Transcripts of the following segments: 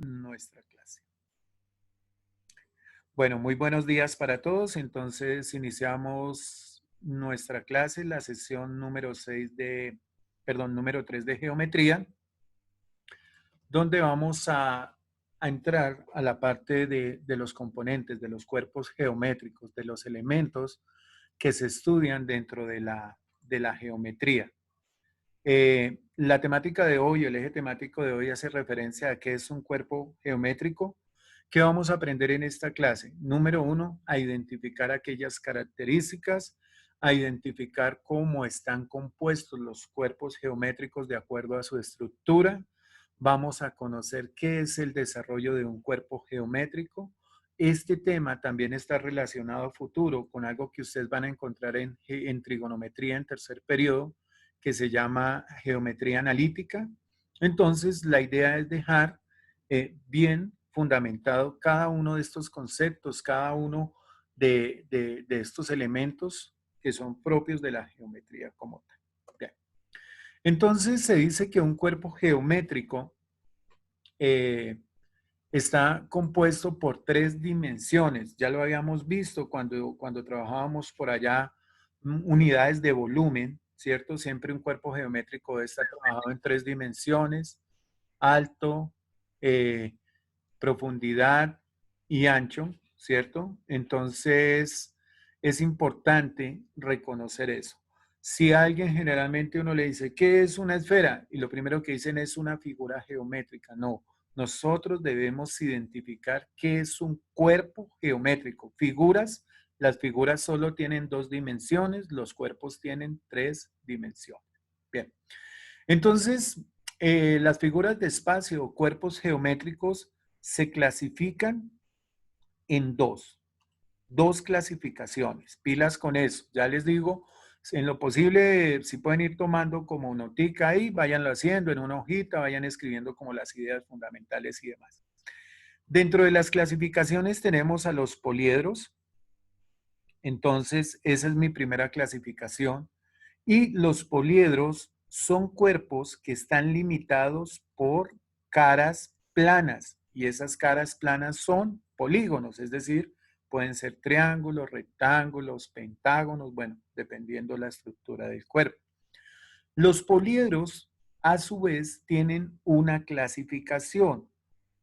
nuestra clase. Bueno, muy buenos días para todos. Entonces, iniciamos nuestra clase, la sesión número 6 de, perdón, número 3 de geometría, donde vamos a entrar a la parte de los componentes, de los cuerpos geométricos, de los elementos que se estudian dentro de la geometría. La temática de hoy, el eje temático de hoy hace referencia a qué es un cuerpo geométrico. ¿Qué vamos a aprender en esta clase? Número 1, a identificar aquellas características, a identificar cómo están compuestos los cuerpos geométricos de acuerdo a su estructura. Vamos a conocer qué es el desarrollo de un cuerpo geométrico. Este tema también está relacionado a futuro con algo que ustedes van a encontrar en trigonometría en tercer periodo, que se llama geometría analítica. Entonces, la idea es dejar bien fundamentado cada uno de estos conceptos, cada uno de estos elementos que son propios de la geometría como tal. Bien. Entonces, se dice que un cuerpo geométrico está compuesto por 3 dimensiones. Ya lo habíamos visto cuando trabajábamos por allá unidades de volumen, ¿cierto? Siempre un cuerpo geométrico está trabajado en 3 dimensiones: alto, profundidad y ancho, ¿cierto? Entonces, es importante reconocer eso. Si a alguien generalmente uno le dice, ¿qué es una esfera? Y lo primero que dicen es una figura geométrica. No, nosotros debemos identificar qué es un cuerpo geométrico. Figuras, las figuras solo tienen 2 dimensiones, los cuerpos tienen 3 dimensiones. Bien, entonces, las figuras de espacio o cuerpos geométricos se clasifican en dos clasificaciones. Pilas con eso. Ya les digo, en lo posible, si pueden ir tomando como notica ahí, váyanlo haciendo en una hojita, vayan escribiendo como las ideas fundamentales y demás. Dentro de las clasificaciones tenemos a los poliedros. Entonces, esa es mi primera clasificación. Y los poliedros son cuerpos que están limitados por caras planas, y esas caras planas son polígonos, es decir, pueden ser triángulos, rectángulos, pentágonos, bueno, dependiendo la estructura del cuerpo. Los poliedros, a su vez, tienen una clasificación: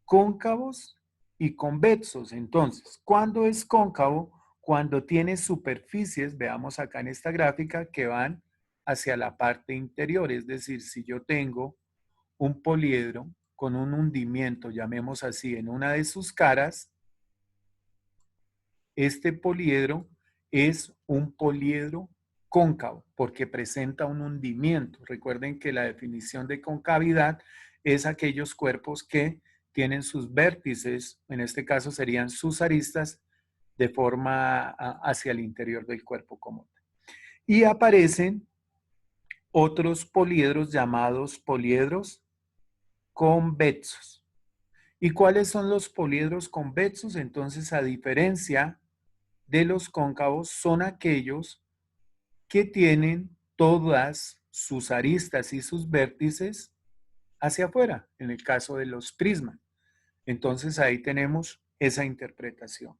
cóncavos y convexos. Entonces, ¿cuándo es cóncavo? Cuando tiene superficies, veamos acá en esta gráfica, que van hacia la parte interior. Es decir, si yo tengo un poliedro con un hundimiento, llamemos así, en una de sus caras, este poliedro es un poliedro cóncavo porque presenta un hundimiento. Recuerden que la definición de concavidad es aquellos cuerpos que tienen sus vértices, en este caso serían sus aristas, de forma hacia el interior del cuerpo común. Y aparecen otros poliedros llamados poliedros convexos. ¿Y cuáles son los poliedros convexos? Entonces, a diferencia de los cóncavos, son aquellos que tienen todas sus aristas y sus vértices hacia afuera, en el caso de los prismas. Entonces ahí tenemos esa interpretación.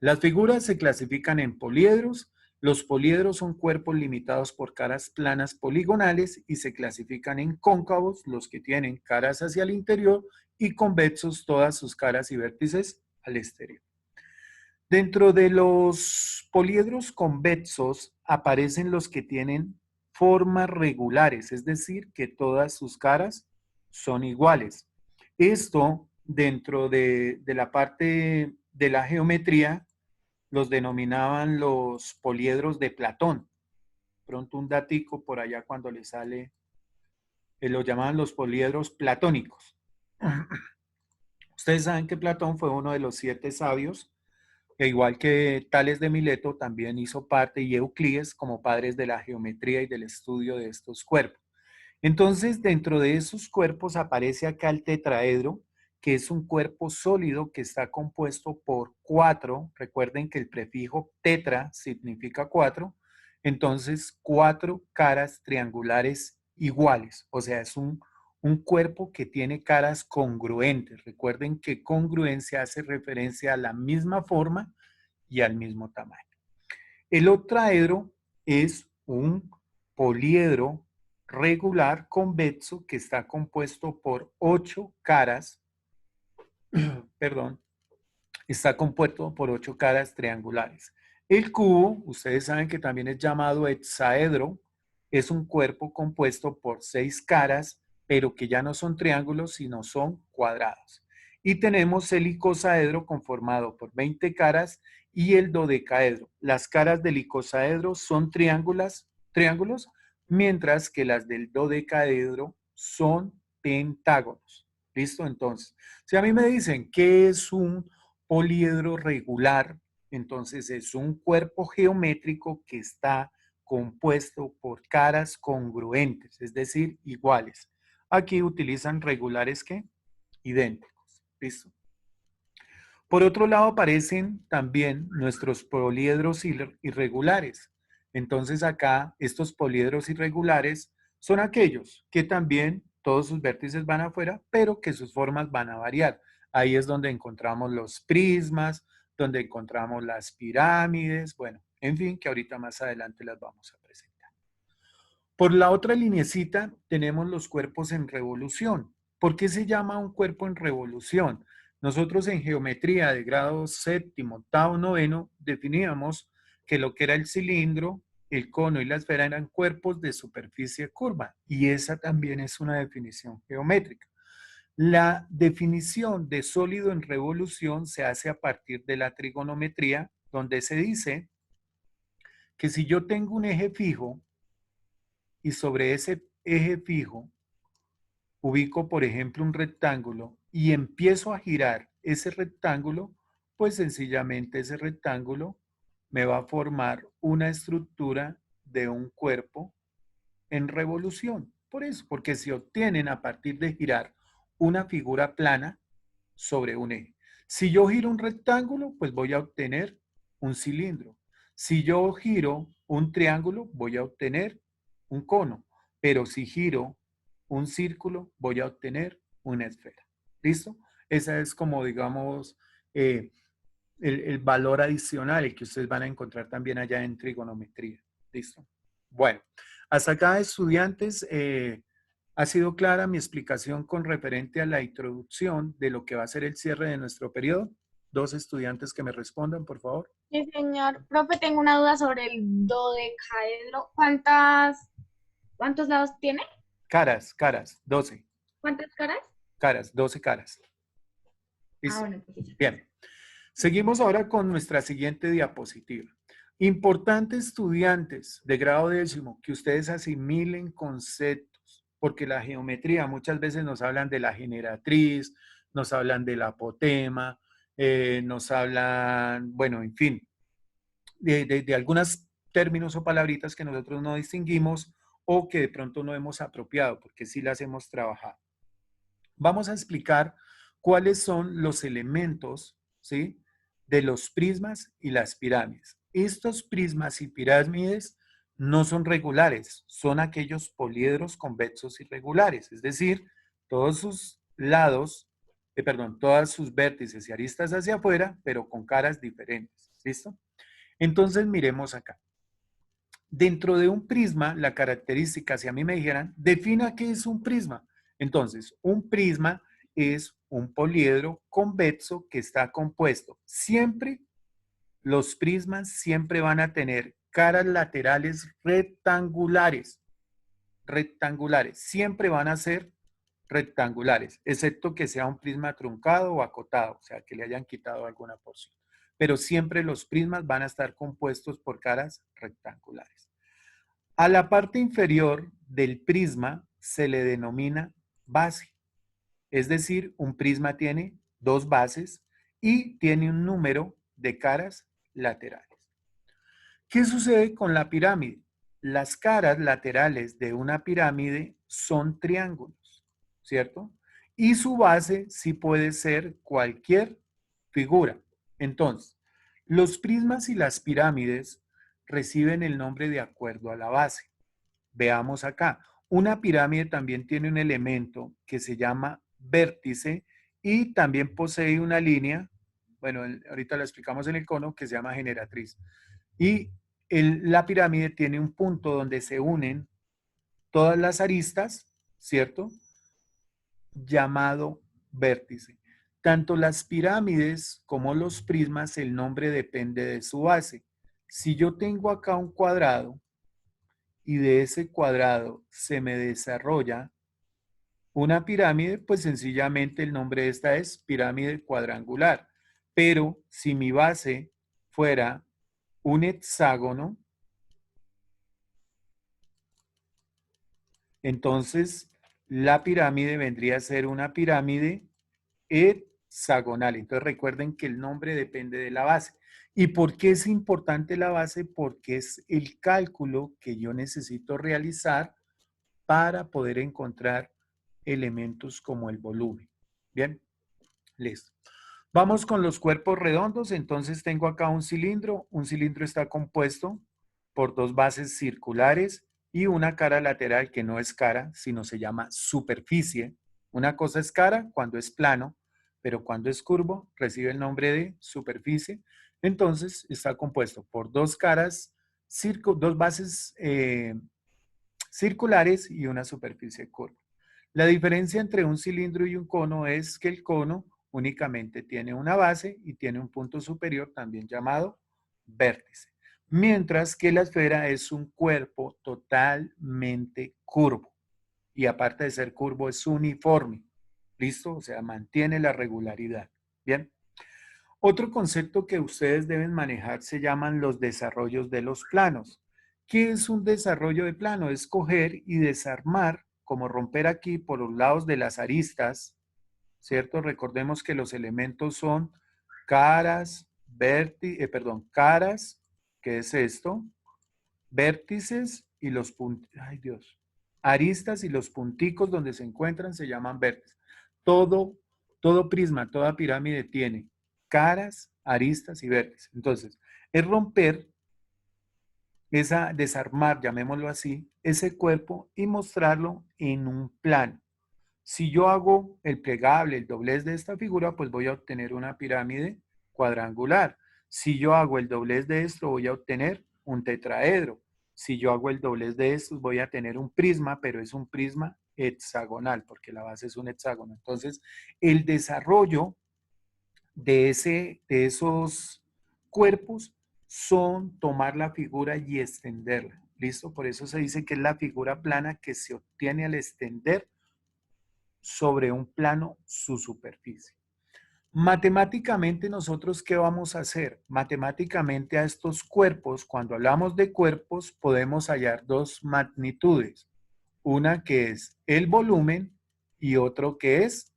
Las figuras se clasifican en poliedros. Los poliedros son cuerpos limitados por caras planas poligonales y se clasifican en cóncavos, los que tienen caras hacia el interior, y convexos, todas sus caras y vértices al exterior. Dentro de los poliedros convexos aparecen los que tienen formas regulares, es decir, que todas sus caras son iguales. Esto, dentro de la parte de la geometría, los denominaban los poliedros de Platón. Pronto un datico por allá cuando le sale, lo llamaban los poliedros platónicos. Ustedes saben que Platón fue uno de los 7 sabios, e igual que Tales de Mileto también hizo parte, y Euclides, como padres de la geometría y del estudio de estos cuerpos. Entonces, dentro de esos cuerpos aparece acá el tetraedro, que es un cuerpo sólido que está compuesto por 4. Recuerden que el prefijo tetra significa 4. Entonces, 4 caras triangulares iguales. O sea, es un un cuerpo que tiene caras congruentes. Recuerden que congruencia hace referencia a la misma forma y al mismo tamaño. El octaedro es un poliedro regular convexo que está compuesto por 8 caras, perdón, está compuesto por 8 caras triangulares. El cubo, ustedes saben que también es llamado hexaedro, es un cuerpo compuesto por 6 caras, pero que ya no son triángulos, sino son cuadrados. Y tenemos el icosaedro conformado por 20 caras y el dodecaedro. Las caras del icosaedro son triángulos, mientras que las del dodecaedro son pentágonos. ¿Listo? Entonces, si a mí me dicen qué es un poliedro regular, entonces es un cuerpo geométrico que está compuesto por caras congruentes, es decir, iguales. Aquí utilizan regulares que idénticos. ¿Listo? Por otro lado aparecen también nuestros poliedros irregulares. Entonces acá estos poliedros irregulares son aquellos que también todos sus vértices van afuera, pero que sus formas van a variar. Ahí es donde encontramos los prismas, donde encontramos las pirámides, bueno, en fin, que ahorita más adelante las vamos a presentar. Por la otra lineecita tenemos los cuerpos en revolución. ¿Por qué se llama un cuerpo en revolución? Nosotros en geometría de grado séptimo, octavo, noveno, definíamos que lo que era el cilindro, el cono y la esfera eran cuerpos de superficie curva. Y esa también es una definición geométrica. La definición de sólido en revolución se hace a partir de la trigonometría, donde se dice que si yo tengo un eje fijo y sobre ese eje fijo ubico, por ejemplo, un rectángulo y empiezo a girar ese rectángulo, pues sencillamente ese rectángulo me va a formar una estructura de un cuerpo en revolución. Por eso, porque se obtienen a partir de girar una figura plana sobre un eje. Si yo giro un rectángulo, pues voy a obtener un cilindro. Si yo giro un triángulo, voy a obtener un cono. Pero si giro un círculo, voy a obtener una esfera. ¿Listo? Esa es como, digamos, el valor adicional el que ustedes van a encontrar también allá en trigonometría. ¿Listo? Bueno, hasta acá, estudiantes, ha sido clara mi explicación con referente a la introducción de lo que va a ser el cierre de nuestro periodo. Dos estudiantes que me respondan, por favor. Sí, señor. Profe, tengo una duda sobre el dodecaedro. ¿Cuántos lados tiene? Caras, 12 ¿Cuántas caras? caras, 12 caras. Ah, ¿Listo? bueno, pues sí. Bien. Seguimos ahora con nuestra siguiente diapositiva. Importante, estudiantes de grado décimo, que ustedes asimilen conceptos, porque la geometría muchas veces nos hablan de la generatriz, nos hablan del apotema, nos hablan, bueno, en fin, de algunos términos o palabritas que nosotros no distinguimos o que de pronto no hemos apropiado, porque sí las hemos trabajado. Vamos a explicar cuáles son los elementos, ¿sí?, de los prismas y las pirámides. Estos prismas y pirámides no son regulares, son aquellos poliedros convexos irregulares, es decir, todos sus lados, todas sus vértices y aristas hacia afuera, pero con caras diferentes. ¿Listo? Entonces miremos acá. Dentro de un prisma, la característica, si a mí me dijeran, defina qué es un prisma. Entonces, un prisma es un poliedro convexo que está compuesto. Siempre, los prismas siempre van a tener caras laterales rectangulares. Rectangulares. Siempre van a ser rectangulares, excepto que sea un prisma truncado o acotado, o sea, que le hayan quitado alguna porción. Pero siempre los prismas van a estar compuestos por caras rectangulares. A la parte inferior del prisma se le denomina base. Es decir, un prisma tiene dos bases y tiene un número de caras laterales. ¿Qué sucede con la pirámide? Las caras laterales de una pirámide son triángulos, ¿cierto? Y su base sí puede ser cualquier figura. Entonces, los prismas y las pirámides reciben el nombre de acuerdo a la base. Veamos acá. Una pirámide también tiene un elemento que se llama vértice y también posee una línea, bueno, ahorita la explicamos en el cono, que se llama generatriz. Y la pirámide tiene un punto donde se unen todas las aristas, ¿cierto? Llamado vértice. Tanto las pirámides como los prismas, el nombre depende de su base. Si yo tengo acá un cuadrado y de ese cuadrado se me desarrolla una pirámide, pues sencillamente el nombre de esta es pirámide cuadrangular. Pero si mi base fuera un hexágono, entonces la pirámide vendría a ser una pirámide hexagonal. Entonces recuerden que el nombre depende de la base. ¿Y por qué es importante la base? Porque es el cálculo que yo necesito realizar para poder encontrar elementos como el volumen. Bien, listo. Vamos con los cuerpos redondos. Entonces tengo acá un cilindro. Un cilindro está compuesto por dos bases circulares y una cara lateral que no es cara, sino se llama superficie. Una cosa es cara cuando es plano, pero cuando es curvo recibe el nombre de superficie. Entonces está compuesto por dos caras, dos bases circulares y una superficie curva. La diferencia entre un cilindro y un cono es que el cono únicamente tiene una base y tiene un punto superior también llamado vértice, mientras que la esfera es un cuerpo totalmente curvo y aparte de ser curvo es uniforme. ¿Listo? O sea, mantiene la regularidad. Bien. Otro concepto que ustedes deben manejar se llaman los desarrollos de los planos. ¿Qué es un desarrollo de plano? Es coger y desarmar, como romper aquí por los lados de las aristas, ¿cierto? Recordemos que los elementos son caras, caras, ¿qué es esto? Vértices y los puntos, ay Dios, aristas y los punticos donde se encuentran se llaman vértices. Todo, todo prisma, toda pirámide tiene caras, aristas y vértices. Entonces, es romper desarmar, llamémoslo así, ese cuerpo y mostrarlo en un plano. Si yo hago el plegable, el doblez de esta figura, pues voy a obtener una pirámide cuadrangular. Si yo hago el doblez de esto, voy a obtener un tetraedro. Si yo hago el doblez de estos, voy a tener un prisma, pero es un prisma hexagonal, porque la base es un hexágono. Entonces, el desarrollo de esos cuerpos son tomar la figura y extenderla. ¿Listo? Por eso se dice que es la figura plana que se obtiene al extender sobre un plano su superficie. Matemáticamente, nosotros, ¿qué vamos a hacer? Matemáticamente a estos cuerpos, cuando hablamos de cuerpos, podemos hallar dos magnitudes. Una que es el volumen y otro que es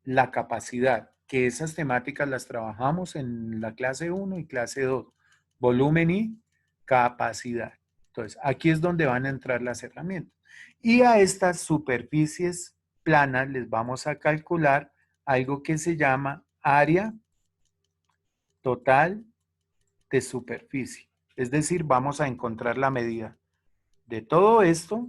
la capacidad, que esas temáticas las trabajamos en la clase 1 y clase 2, volumen y capacidad. Entonces, aquí es donde van a entrar las herramientas. Y a estas superficies planas les vamos a calcular algo que se llama área total de superficie. Es decir, vamos a encontrar la medida de todo esto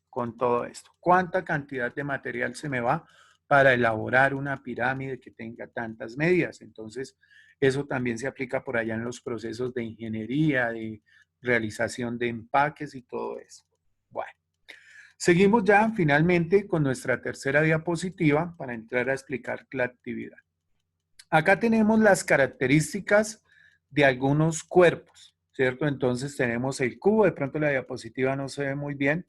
con todo esto. ¿Cuánta cantidad de material se me va para elaborar una pirámide que tenga tantas medidas? Entonces, eso también se aplica por allá en los procesos de ingeniería, de realización de empaques y todo eso. Bueno, seguimos ya finalmente con nuestra tercera diapositiva para entrar a explicar la actividad. Acá tenemos las características de algunos cuerpos, ¿cierto? Entonces tenemos el cubo, de pronto la diapositiva no se ve muy bien,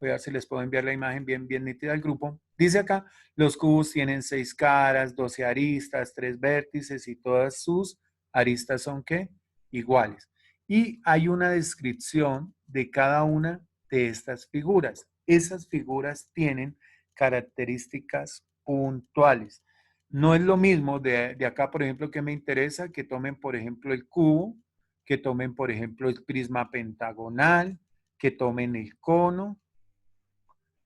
voy a ver si les puedo enviar la imagen bien nítida al grupo. Dice acá, los cubos tienen 6 caras, 12 aristas, 3 vértices y todas sus aristas son ¿qué? Iguales. Y hay una descripción de cada una de estas figuras. Esas figuras tienen características puntuales. No es lo mismo de acá, por ejemplo, que me interesa que tomen, por ejemplo, el cubo, que tomen, por ejemplo, el prisma pentagonal, que tomen el cono,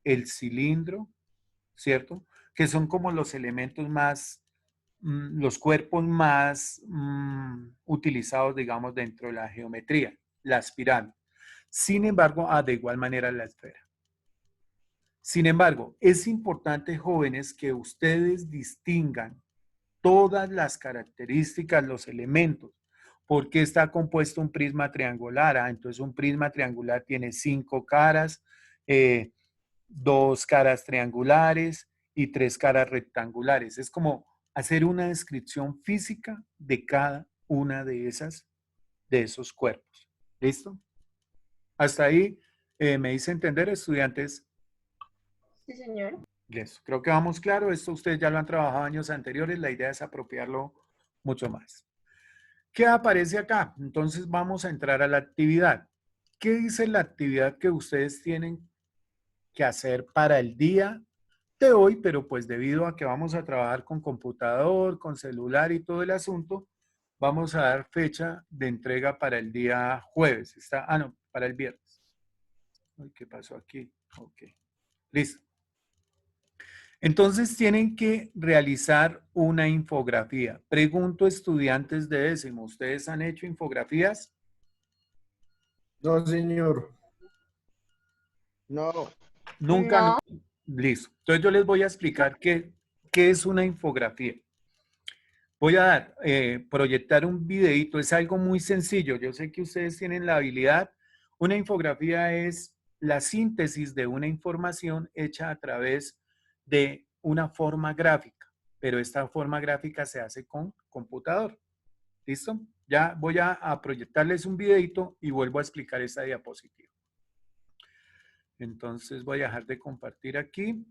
el cilindro, ¿cierto? Que son como los elementos más, los cuerpos más utilizados, digamos, dentro de la geometría, las pirámides. Sin embargo, de igual manera la esfera. Sin embargo, es importante, jóvenes, que ustedes distingan todas las características, los elementos. ¿Por qué está compuesto un prisma triangular? Entonces un prisma triangular tiene 5 caras, 2 caras triangulares y 3 caras rectangulares. Es como hacer una descripción física de cada una de esos cuerpos. ¿Listo? Hasta ahí me hice entender, estudiantes. Sí, señor. Listo. Creo que vamos claro. Esto ustedes ya lo han trabajado años anteriores. La idea es apropiarlo mucho más. ¿Qué aparece acá? Entonces vamos a entrar a la actividad. ¿Qué dice la actividad que ustedes tienen que hacer para el día de hoy? Pero pues debido a que vamos a trabajar con computador, con celular y todo el asunto, vamos a dar fecha de entrega para el día jueves. No, para el viernes. Ay, ¿qué pasó aquí? Ok. Listo. Entonces tienen que realizar una infografía. Pregunto, estudiantes de décimo, ¿ustedes han hecho infografías? No, señor. No, Nunca. No. Listo. Entonces yo les voy a explicar qué es una infografía. Voy a proyectar un videito. Es algo muy sencillo. Yo sé que ustedes tienen la habilidad. Una infografía es la síntesis de una información hecha a través de una forma gráfica, pero esta forma gráfica se hace con computador. ¿Listo? Ya voy a proyectarles un videito y vuelvo a explicar esta diapositiva. Entonces voy a dejar de compartir aquí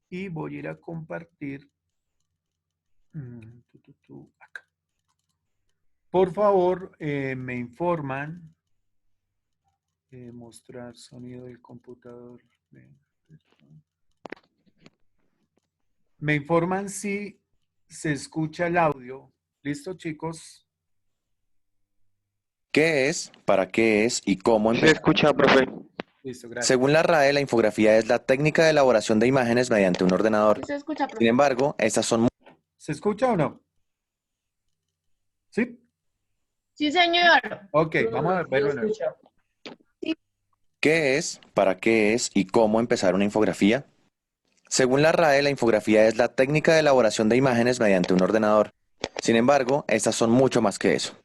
y voy a ir a compartir acá. Por favor, me informan. Mostrar sonido del computador. Me informan si se escucha el audio. ¿Listo, chicos? ¿Qué es, para qué es y cómo se empezar? escucha, profe. Listo, gracias. Según la RAE, la infografía es la técnica de elaboración de imágenes mediante un ordenador. Sí se escucha, Sin profe. embargo, estas son ¿Se escucha o no? ¿Sí? Sí, señor. Ok, vamos a verlo. De nuevo. ¿Qué es, para qué es y cómo empezar una infografía? Según la RAE, la infografía es la técnica de elaboración de imágenes mediante un ordenador. Sin embargo, estas son mucho más que eso.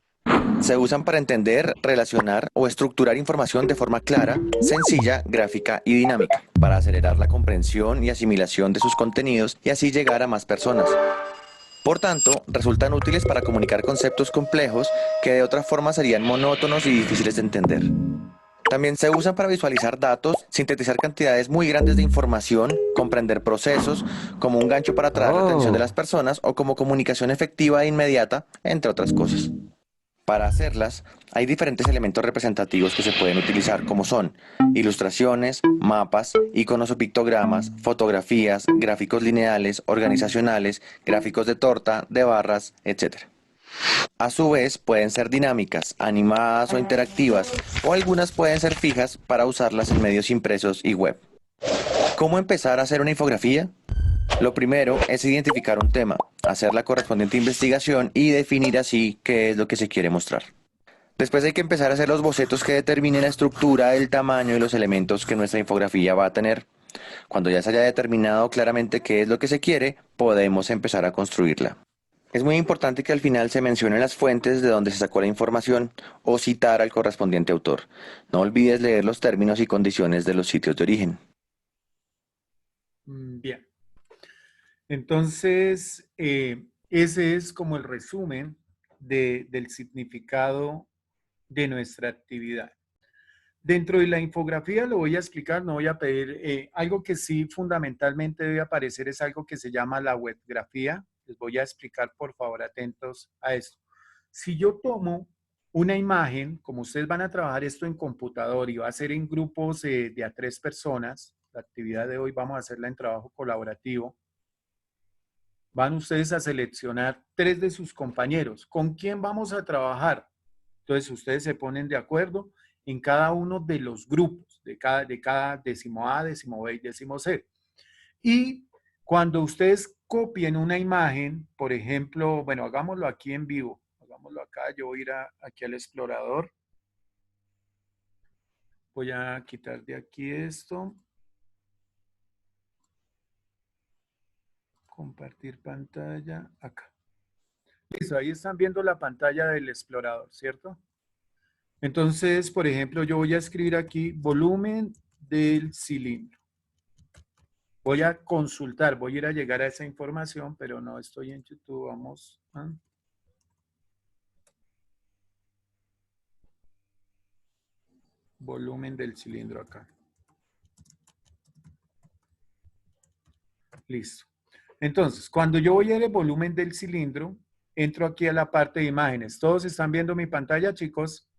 Se usan para entender, relacionar o estructurar información de forma clara, sencilla, gráfica y dinámica, para acelerar la comprensión y asimilación de sus contenidos y así llegar a más personas. Por tanto, resultan útiles para comunicar conceptos complejos que de otra forma serían monótonos y difíciles de entender. También se usan para visualizar datos, sintetizar cantidades muy grandes de información, comprender procesos, como un gancho para atraer la atención de las personas o como comunicación efectiva e inmediata, entre otras cosas. Para hacerlas, hay diferentes elementos representativos que se pueden utilizar, como son ilustraciones, mapas, iconos o pictogramas, fotografías, gráficos lineales, organizacionales, gráficos de torta, de barras, etc. A su vez, pueden ser dinámicas, animadas o interactivas, o algunas pueden ser fijas para usarlas en medios impresos y web. ¿Cómo empezar a hacer una infografía? Lo primero es identificar un tema, hacer la correspondiente investigación y definir así qué es lo que se quiere mostrar. Después hay que empezar a hacer los bocetos que determinen la estructura, el tamaño y los elementos que nuestra infografía va a tener. Cuando ya se haya determinado claramente qué es lo que se quiere, podemos empezar a construirla. Es muy importante que al final se mencionen las fuentes de donde se sacó la información o citar al correspondiente autor. No olvides leer los términos y condiciones de los sitios de origen. Bien. Entonces, ese es como el resumen del significado de nuestra actividad. Dentro de la infografía lo voy a explicar, no voy a pedir, algo que sí fundamentalmente debe aparecer es algo que se llama la webgrafía. Les voy a explicar, por favor, atentos a esto. Si yo tomo una imagen, como ustedes van a trabajar esto en computador y va a ser en grupos de a 3 personas, la actividad de hoy vamos a hacerla en trabajo colaborativo, van ustedes a seleccionar 3 de sus compañeros. ¿Con quién vamos a trabajar? Entonces ustedes se ponen de acuerdo en cada uno de los grupos, de cada décimo A, décimo B y décimo C. Y cuando ustedes copien una imagen, por ejemplo, bueno, hagámoslo aquí en vivo, hagámoslo acá, yo voy a ir aquí al explorador. Voy a quitar de aquí esto. compartir pantalla acá. Listo, ahí están viendo la pantalla del explorador, ¿cierto? Entonces, por ejemplo, yo voy a escribir aquí volumen del cilindro. Voy a consultar, voy a ir a llegar a esa información, pero no estoy en YouTube, vamos. Volumen del cilindro acá. Listo. Entonces, cuando yo voy al volumen del cilindro, entro aquí a la parte de imágenes. ¿Todos están viendo mi pantalla, chicos?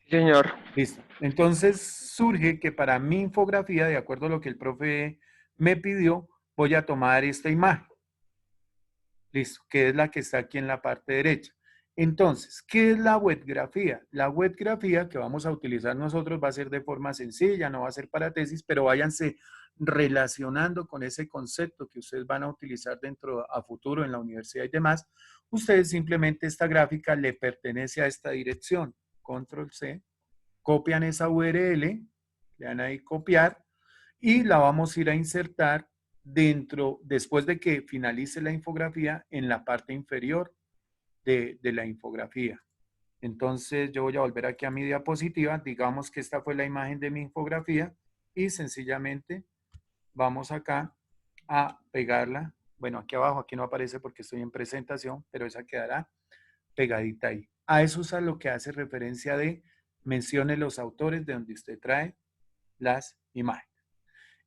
Señor. Listo. Entonces surge que para mi infografía, de acuerdo a lo que el profe me pidió, voy a tomar esta imagen. Listo, que es la que está aquí en la parte derecha. Entonces, ¿qué es la webgrafía? La webgrafía que vamos a utilizar nosotros va a ser de forma sencilla, no va a ser para tesis, pero váyanse relacionando con ese concepto que ustedes van a utilizar dentro a futuro en la universidad y demás. Ustedes simplemente esta gráfica le pertenece a esta dirección. Control C, copian esa URL, le dan ahí copiar y la vamos a ir a insertar dentro, después de que finalice la infografía, en la parte inferior de la infografía. Entonces yo voy a volver aquí a mi diapositiva, digamos que esta fue la imagen de mi infografía y sencillamente vamos acá a pegarla. Bueno, aquí abajo, aquí no aparece porque estoy en presentación, pero esa quedará pegadita ahí. A eso es a lo que hace referencia de mencione los autores de donde usted trae las imágenes.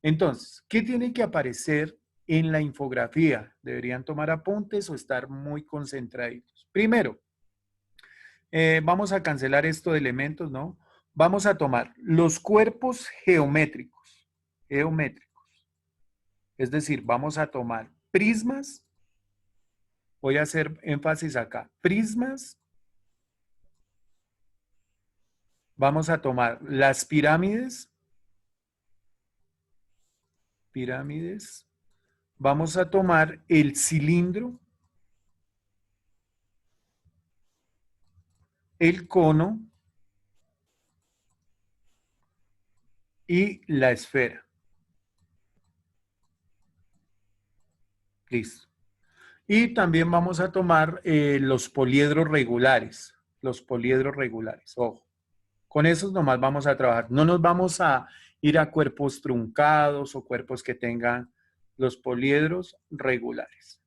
Entonces, ¿qué tiene que aparecer en la infografía? ¿Deberían tomar apuntes o estar muy concentrados? Primero, vamos a cancelar esto de elementos, ¿no? Vamos a tomar los cuerpos geométricos. Es decir, vamos a tomar prismas. Voy a hacer énfasis acá. Prismas. Vamos a tomar las pirámides. Vamos a tomar el cilindro, el cono y la esfera. Listo. Y también vamos a tomar los poliedros regulares. Los poliedros regulares, ojo. Con esos nomás vamos a trabajar. No nos vamos a ir a cuerpos truncados o cuerpos que tengan los poliedros regulares.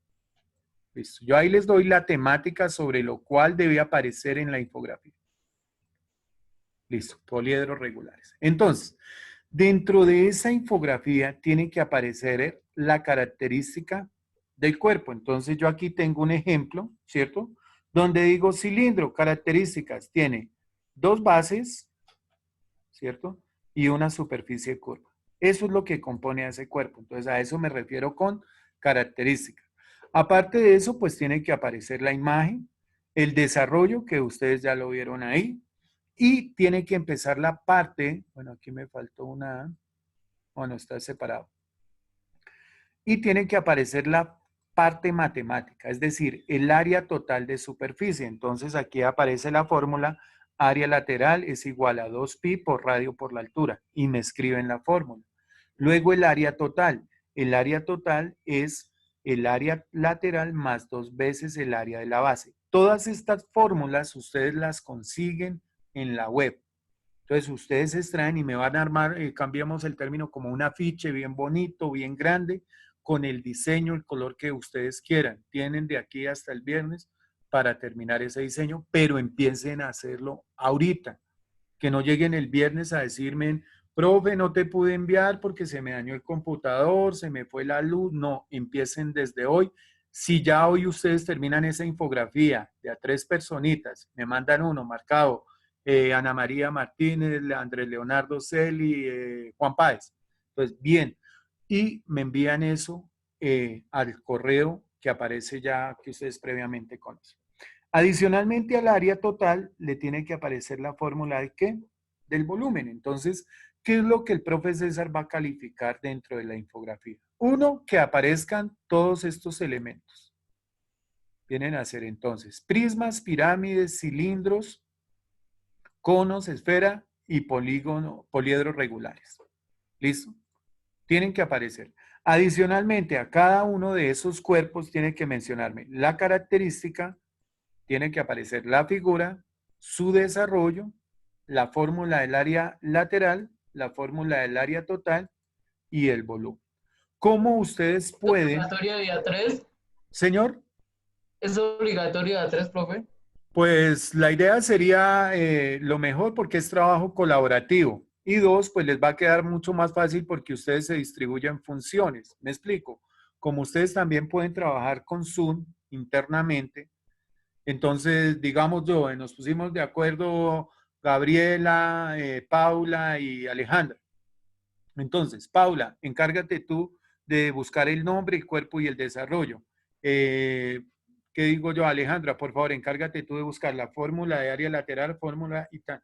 Listo. Yo ahí les doy la temática sobre lo cual debe aparecer en la infografía. Listo, poliedros regulares. Entonces, dentro de esa infografía tiene que aparecer la característica del cuerpo. Entonces, yo aquí tengo un ejemplo, ¿cierto? Donde digo cilindro, características, tiene 2 bases, ¿cierto? Y una superficie curva. Eso es lo que compone a ese cuerpo. Entonces, a eso me refiero con características. Aparte de eso, pues tiene que aparecer la imagen, el desarrollo, que ustedes ya lo vieron ahí, y tiene que empezar la parte, bueno, aquí me faltó una, bueno, está separado. Y tiene que aparecer la parte matemática, es decir, el área total de superficie. Entonces aquí aparece la fórmula, área lateral es igual a 2pi por radio por la altura, y me escriben la fórmula. Luego el área total es el área lateral más 2 veces el área de la base. Todas estas fórmulas ustedes las consiguen en la web. Entonces ustedes extraen y me van a armar, cambiamos el término como un afiche bien bonito, bien grande, con el diseño, el color que ustedes quieran. Tienen de aquí hasta el viernes para terminar ese diseño, pero empiecen a hacerlo ahorita. Que no lleguen el viernes a decirme, profe, no te pude enviar porque se me dañó el computador, se me fue la luz. No, empiecen desde hoy. Si ya hoy ustedes terminan esa infografía de a 3 personitas, me mandan uno marcado, Ana María Martínez, Andrés Leonardo Celi, Juan Páez. Pues bien, y me envían eso al correo que aparece ya, que ustedes previamente conocen. Adicionalmente al área total le tiene que aparecer la fórmula de ¿qué? Del volumen. Entonces, ¿qué es lo que el profe César va a calificar dentro de la infografía? Uno, que aparezcan todos estos elementos. Vienen a ser entonces prismas, pirámides, cilindros, conos, esfera y poliedros regulares. ¿Listo? Tienen que aparecer. Adicionalmente, a cada uno de esos cuerpos tiene que mencionarme la característica, tiene que aparecer la figura, su desarrollo, la fórmula del área lateral, la fórmula del área total y el volumen. ¿Cómo ustedes ¿Es pueden, obligatorio de A3? señor? ¿Es obligatorio de A3, profe? Pues la idea sería lo mejor porque es trabajo colaborativo. Y dos, pues les va a quedar mucho más fácil porque ustedes se distribuyen funciones. ¿Me explico? Como ustedes también pueden trabajar con Zoom internamente, entonces, digamos yo, nos pusimos de acuerdo Gabriela, Paula y Alejandra. Entonces, Paula, encárgate tú de buscar el nombre, el cuerpo y el desarrollo. Eh, ¿Qué digo yo, Alejandra? Por favor, encárgate tú de buscar la fórmula de área lateral, fórmula y tal.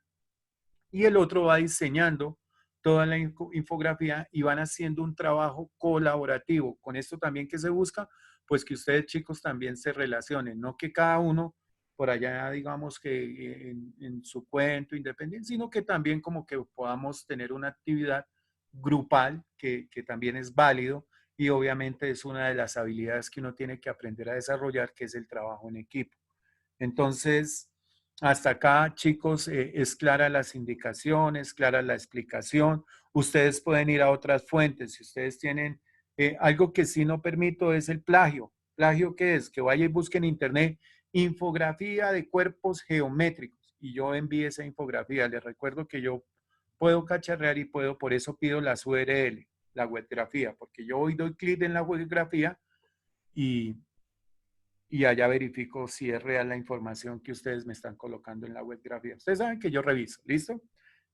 Y el otro va diseñando toda la infografía y van haciendo un trabajo colaborativo. Con esto también que se busca, pues que ustedes chicos también se relacionen, no que cada uno por allá, digamos que en su cuento independiente, sino que también como que podamos tener una actividad grupal que también es válido y obviamente es una de las habilidades que uno tiene que aprender a desarrollar, que es el trabajo en equipo. Entonces, hasta acá, chicos, es clara las indicaciones, clara la explicación. Ustedes pueden ir a otras fuentes. Si ustedes tienen algo que sí no permito es el plagio. ¿Plagio qué es? Que vaya y busquen en internet infografía de cuerpos geométricos y yo envíe esa infografía. Les recuerdo que yo puedo cacharrear y puedo, por eso pido las URL, la webgrafía, porque yo hoy doy clic en la webgrafía y allá verifico si es real la información que ustedes me están colocando en la webgrafía. Ustedes saben que yo reviso, ¿listo?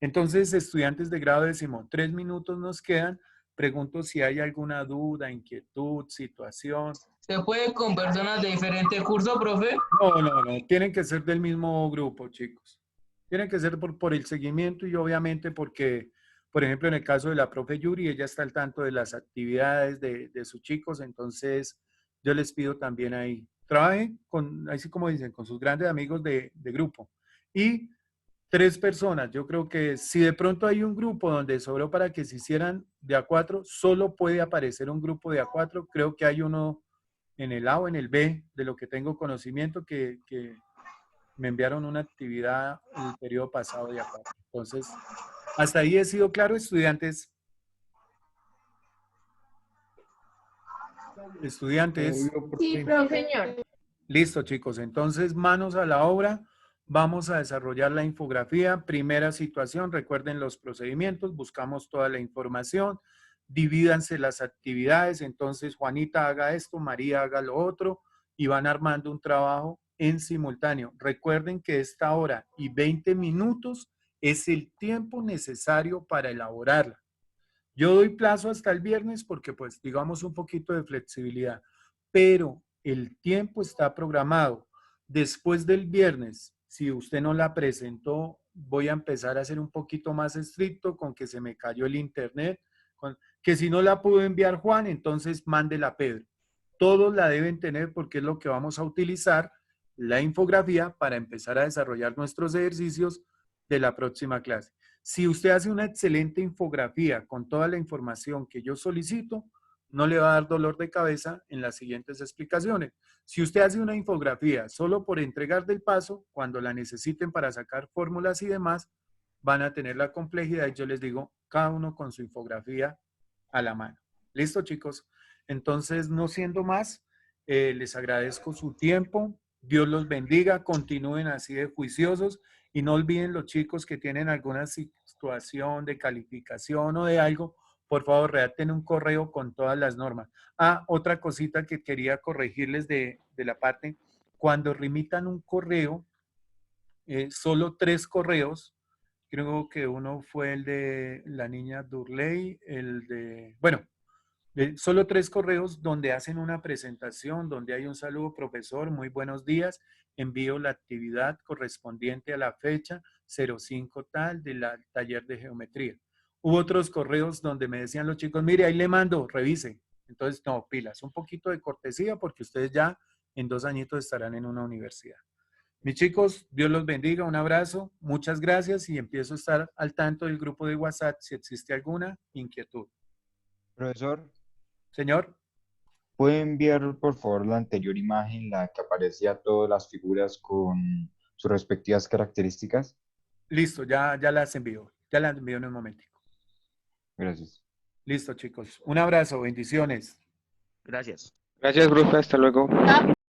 Entonces, estudiantes de grado décimo, 3 minutos nos quedan. Pregunto si hay alguna duda, inquietud, situación. ¿Se puede con personas de diferente curso, profe? No. Tienen que ser del mismo grupo, chicos. Tienen que ser por el seguimiento y obviamente porque, por ejemplo, en el caso de la profe Yuri, ella está al tanto de las actividades de sus chicos, entonces yo les pido también ahí, trabajen con, así como dicen, con sus grandes amigos de grupo. Y 3 personas, yo creo que si de pronto hay un grupo donde sobró para que se hicieran de a 4, solo puede aparecer un grupo de a 4. Creo que hay uno en el A o en el B, de lo que tengo conocimiento, que me enviaron una actividad el periodo pasado de a 4. Entonces, hasta ahí he sido claro, estudiantes. Estudiantes. Sí, profe, señor. Listo, chicos. Entonces, manos a la obra. Vamos a desarrollar la infografía. Primera situación, recuerden los procedimientos, buscamos toda la información, divídanse las actividades. Entonces, Juanita haga esto, María haga lo otro y van armando un trabajo en simultáneo. Recuerden que esta hora y 20 minutos es el tiempo necesario para elaborarla. Yo doy plazo hasta el viernes porque pues digamos un poquito de flexibilidad, pero el tiempo está programado. Después del viernes, si usted no la presentó, voy a empezar a ser un poquito más estricto con que se me cayó el internet, que si no la pudo enviar Juan, entonces mándela a Pedro. Todos la deben tener porque es lo que vamos a utilizar, la infografía, para empezar a desarrollar nuestros ejercicios de la próxima clase. Si usted hace una excelente infografía con toda la información que yo solicito, no le va a dar dolor de cabeza en las siguientes explicaciones. Si usted hace una infografía solo por entregar del paso, cuando la necesiten para sacar fórmulas y demás, van a tener la complejidad y yo les digo, cada uno con su infografía a la mano. ¿Listo, chicos? Entonces, no siendo más, les agradezco su tiempo. Dios los bendiga. Continúen así de juiciosos. Y no olviden los chicos que tienen alguna situación de calificación o de algo, por favor, redacten un correo con todas las normas. Ah, otra cosita que quería corregirles de la parte, cuando remitan un correo, solo 3 correos, creo que uno fue el de la niña Durley, el de, bueno, solo 3 correos donde hacen una presentación, donde hay un saludo, profesor, muy buenos días, envío la actividad correspondiente a la fecha 05 tal del taller de geometría. Hubo otros correos donde me decían los chicos, mire, ahí le mando, revise. Entonces, no, pilas, un poquito de cortesía porque ustedes ya en 2 añitos estarán en una universidad. Mis chicos, Dios los bendiga, un abrazo, muchas gracias y empiezo a estar al tanto del grupo de WhatsApp si existe alguna inquietud. Profesor, Señor, ¿Puede enviar, por favor, la anterior imagen, la que aparecía todas las figuras con sus respectivas características? listo, ya las envío. Ya las envío en un momentico. Gracias. Listo, chicos. Un abrazo, bendiciones. Gracias. Gracias, profe. Hasta luego. Profe,